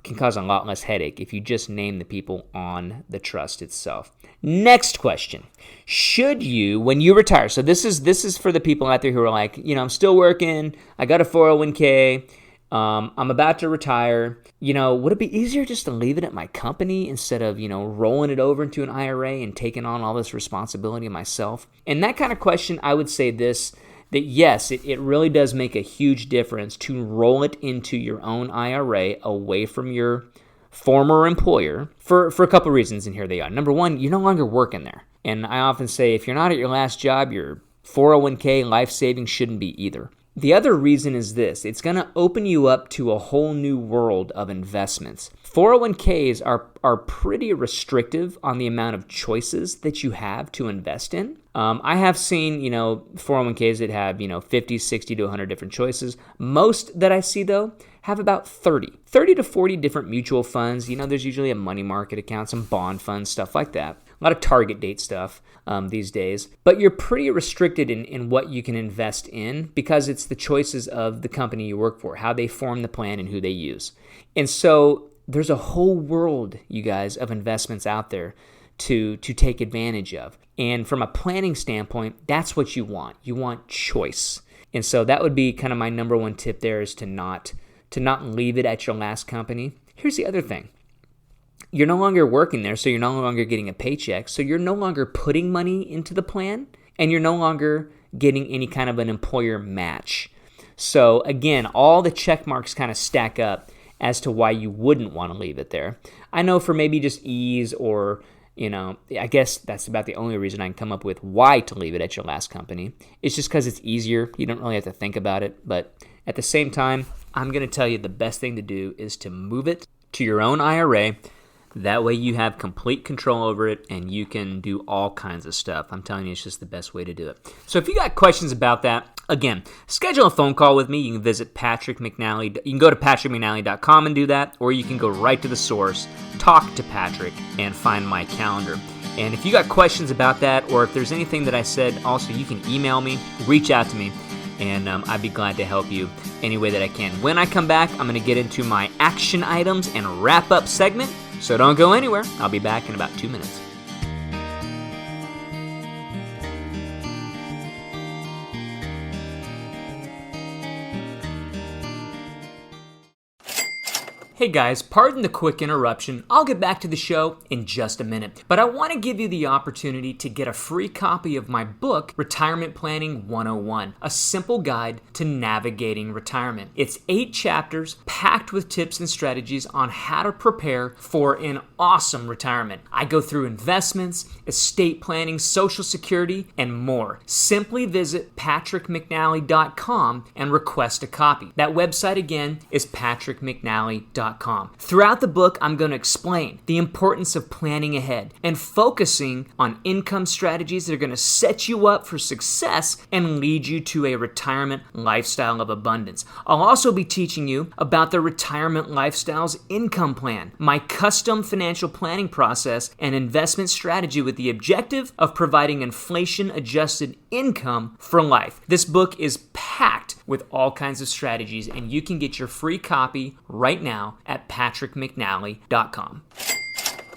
can cause a lot less headache if you just name the people on the trust itself. Next question. Should you, when you retire, so this is for the people out there who are like, I'm still working, I got a 401k, I'm about to retire, would it be easier just to leave it at my company instead of, rolling it over into an IRA and taking on all this responsibility myself? And that kind of question, I would say this, that yes, it really does make a huge difference to roll it into your own IRA away from your former employer for a couple reasons, and here they are. Number one, you're no longer working there. And I often say if you're not at your last job, your 401k life savings shouldn't be either. The other reason is this. It's going to open you up to a whole new world of investments. 401ks are pretty restrictive on the amount of choices that you have to invest in. I have seen, 401ks that have, 50, 60 to 100 different choices. Most that I see, though, have about 30 to 40 different mutual funds. There's usually a money market account, some bond funds, stuff like that. A lot of target date stuff these days. But you're pretty restricted in what you can invest in because it's the choices of the company you work for, how they form the plan and who they use. And so there's a whole world, you guys, of investments out there to take advantage of. And from a planning standpoint, that's what you want. You want choice. And so that would be kind of my number one tip there, is to not leave it at your last company. Here's the other thing. You're no longer working there, so you're no longer getting a paycheck. So you're no longer putting money into the plan, and you're no longer getting any kind of an employer match. So again, all the check marks kind of stack up as to why you wouldn't want to leave it there. I know for maybe just ease or, I guess that's about the only reason I can come up with why to leave it at your last company. It's just because it's easier. You don't really have to think about it. But at the same time, I'm going to tell you the best thing to do is to move it to your own IRA. That way you have complete control over it and you can do all kinds of stuff. I'm telling you, it's just the best way to do it. So if you got questions about that, again, schedule a phone call with me. You can visit Patrick McNally. You can go to patrickmcnally.com and do that, or you can go right to the source, talk to Patrick, and find my calendar. And if you got questions about that, or if there's anything that I said, also you can email me, reach out to me, and I'd be glad to help you any way that I can. When I come back, I'm going to get into my action items and wrap-up segment. So don't go anywhere. I'll be back in about 2 minutes. Hey guys, pardon the quick interruption. I'll get back to the show in just a minute. But I want to give you the opportunity to get a free copy of my book, Retirement Planning 101, a simple guide to navigating retirement. It's 8 chapters packed with tips and strategies on how to prepare for an awesome retirement. I go through investments, estate planning, Social Security, and more. Simply visit patrickmcnally.com and request a copy. That website again is patrickmcnally.com. Throughout the book, I'm going to explain the importance of planning ahead and focusing on income strategies that are going to set you up for success and lead you to a retirement lifestyle of abundance. I'll also be teaching you about the Retirement Lifestyles Income Plan, my custom financial planning process and investment strategy with the objective of providing inflation-adjusted income for life. This book is packed with all kinds of strategies, and you can get your free copy right now at patrickmcnally.com.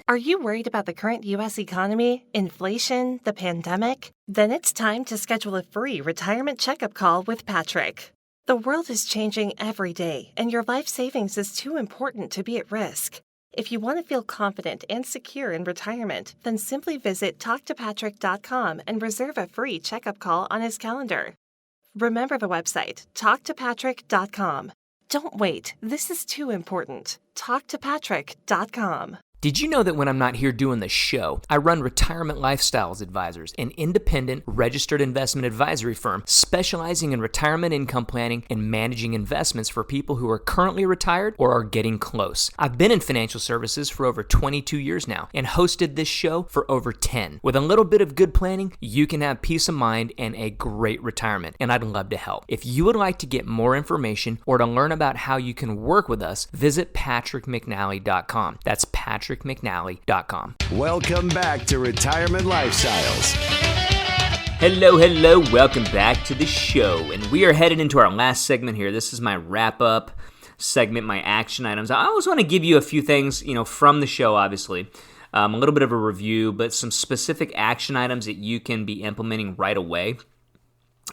Are you worried about the current U.S. economy, inflation, the pandemic? Then it's time to schedule a free retirement checkup call with Patrick. The world is changing every day, and your life savings is too important to be at risk. If you want to feel confident and secure in retirement, then simply visit talktopatrick.com and reserve a free checkup call on his calendar. Remember the website, talktopatrick.com. Don't wait. This is too important. talktopatrick.com. Did you know that when I'm not here doing the show, I run Retirement Lifestyles Advisors, an independent registered investment advisory firm specializing in retirement income planning and managing investments for people who are currently retired or are getting close. I've been in financial services for over 22 years now and hosted this show for over 10. With a little bit of good planning, you can have peace of mind and a great retirement, and I'd love to help. If you would like to get more information or to learn about how you can work with us, visit patrickmcnally.com. That's patrickmcnally.com. Welcome back to Retirement Lifestyles. Hello, welcome back to the show. And we are headed into our last segment here. This is my wrap-up segment, my action items, I always want to give you a few things, from the show, obviously. A little bit of a review, but some specific action items that you can be implementing right away.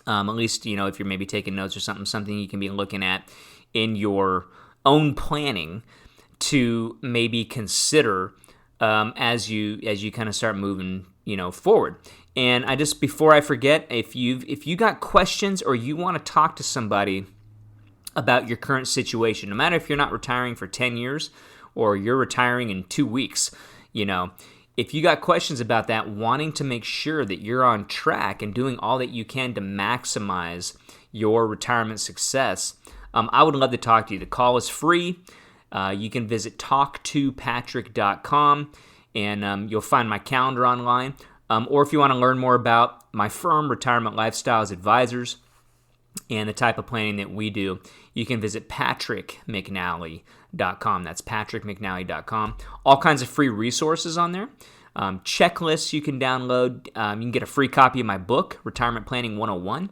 At least, if you're maybe taking notes or something you can be looking at in your own planning to maybe consider as you kind of start moving, forward. And before I forget, if you got questions or you want to talk to somebody about your current situation, no matter if you're not retiring for 10 years or you're retiring in 2 weeks, if you got questions about that, wanting to make sure that you're on track and doing all that you can to maximize your retirement success, I would love to talk to you. The call is free. You can visit talktopatrick.com and you'll find my calendar online. Or if you want to learn more about my firm, Retirement Lifestyles Advisors, and the type of planning that we do, you can visit patrickmcnally.com. That's patrickmcnally.com. All kinds of free resources on there. Checklists you can download. You can get a free copy of my book, Retirement Planning 101.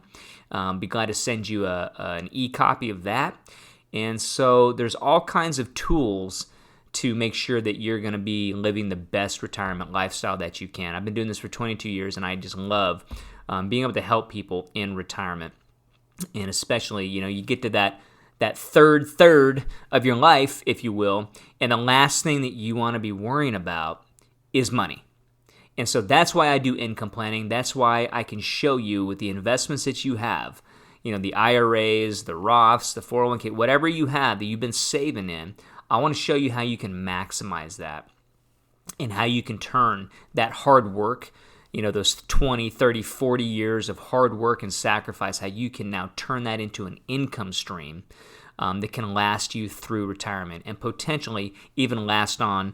Be glad to send you an e-copy of that. And so there's all kinds of tools to make sure that you're going to be living the best retirement lifestyle that you can. I've been doing this for 22 years, and I just love being able to help people in retirement. And especially, you get to that third of your life, if you will, and the last thing that you want to be worrying about is money. And so that's why I do income planning. That's why I can show you with the investments that you have, the IRAs, the Roths, the 401k, whatever you have that you've been saving in, I want to show you how you can maximize that and how you can turn that hard work, those 20, 30, 40 years of hard work and sacrifice, how you can now turn that into an income stream that can last you through retirement and potentially even last on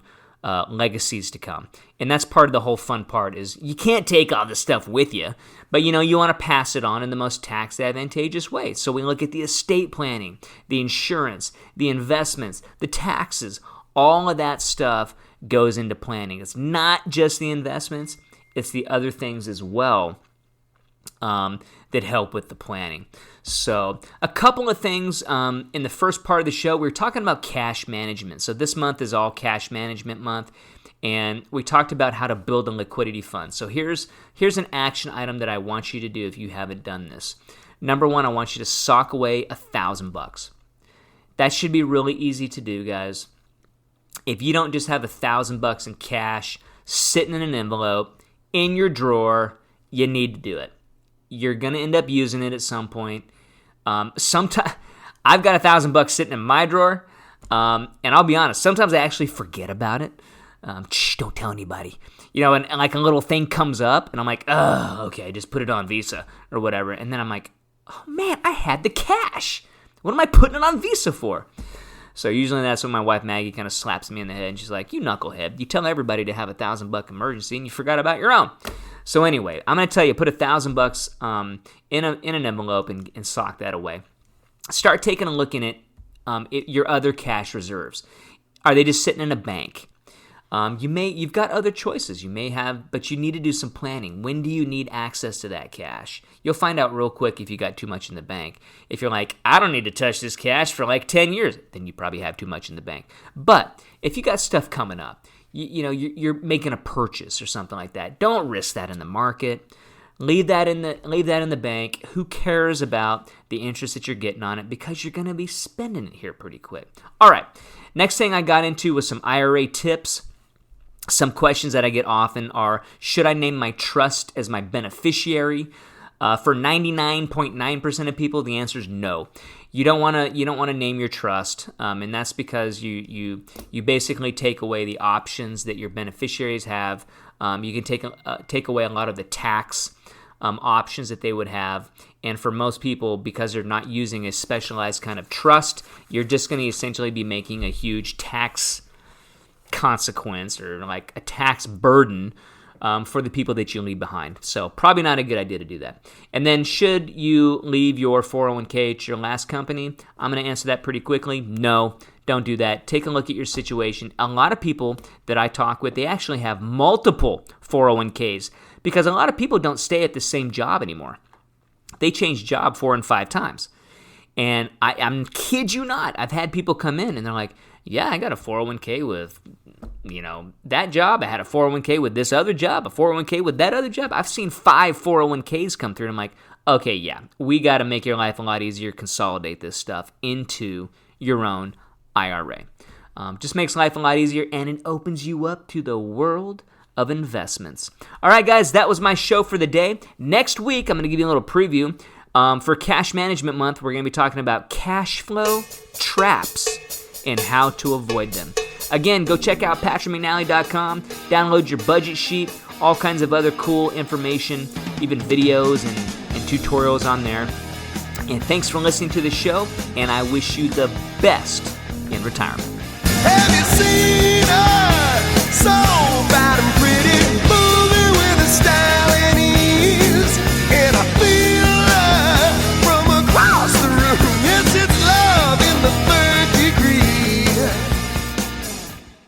legacies to come. And that's part of the whole fun part is you can't take all this stuff with you, but you want to pass it on in the most tax advantageous way. So we look at the estate planning, the insurance, the investments, the taxes, all of that stuff goes into planning. It's not just the investments, it's the other things as well that help with the planning. So a couple of things in the first part of the show, we were talking about cash management. So this month is all cash management month, and we talked about how to build a liquidity fund. So here's an action item that I want you to do if you haven't done this. Number one, I want you to sock away $1,000. That should be really easy to do, guys. If you don't just have $1,000 in cash sitting in an envelope in your drawer, you need to do it. You're going to end up using it at some point. Sometimes I've got $1,000 sitting in my drawer, and I'll be honest, sometimes I actually forget about it. Don't tell anybody. And like a little thing comes up, and I'm like, oh, okay, just put it on Visa or whatever. And then I'm like, oh man, I had the cash. What am I putting it on Visa for? So usually that's when my wife Maggie kind of slaps me in the head, and she's like, you knucklehead. You tell everybody to have $1,000 emergency, and you forgot about your own. So anyway, I'm going to tell you, put $1,000 in an envelope and sock that away. Start taking a look in it, your other cash reserves. Are they just sitting in a bank? You've got other choices. You may have, but you need to do some planning. When do you need access to that cash? You'll find out real quick if you got too much in the bank. If you're like, I don't need to touch this cash for like 10 years, then you probably have too much in the bank. But if you got stuff coming up, you're making a purchase or something like that, don't risk that in the market. Leave that in the bank. Who cares about the interest that you're getting on it, because you're going to be spending it here pretty quick. All right. Next thing I got into was some IRA tips. Some questions that I get often are, should I name my trust as my beneficiary? For 99.9% of people, the answer is no. You don't want to name your trust, and that's because you basically take away the options that your beneficiaries have. You can take away a lot of the tax options that they would have, and for most people, because they're not using a specialized kind of trust, you're just going to essentially be making a huge tax consequence or like a tax burden for the people that you leave behind. So probably not a good idea to do that. And then should you leave your 401k to your last company? I'm going to answer that pretty quickly. No, don't do that. Take a look at your situation. A lot of people that I talk with, they actually have multiple 401ks because a lot of people don't stay at the same job anymore. They change job 4 and 5 times. And I'm kid you not, I've had people come in and they're like, yeah, I got a 401k with, that job. I had a 401k with this other job, a 401k with that other job. I've seen 5 401ks come through, and I'm like, okay, yeah, we got to make your life a lot easier, consolidate this stuff into your own IRA. Just makes life a lot easier, and it opens you up to the world of investments. All right, guys, that was my show for the day. Next week, I'm going to give you a little preview. For Cash Management Month, we're going to be talking about cash flow traps and how to avoid them. Again, go check out patrickmcnally.com, download your budget sheet, all kinds of other cool information, even videos and tutorials on there. And thanks for listening to the show, and I wish you the best in retirement. Have you seen her? So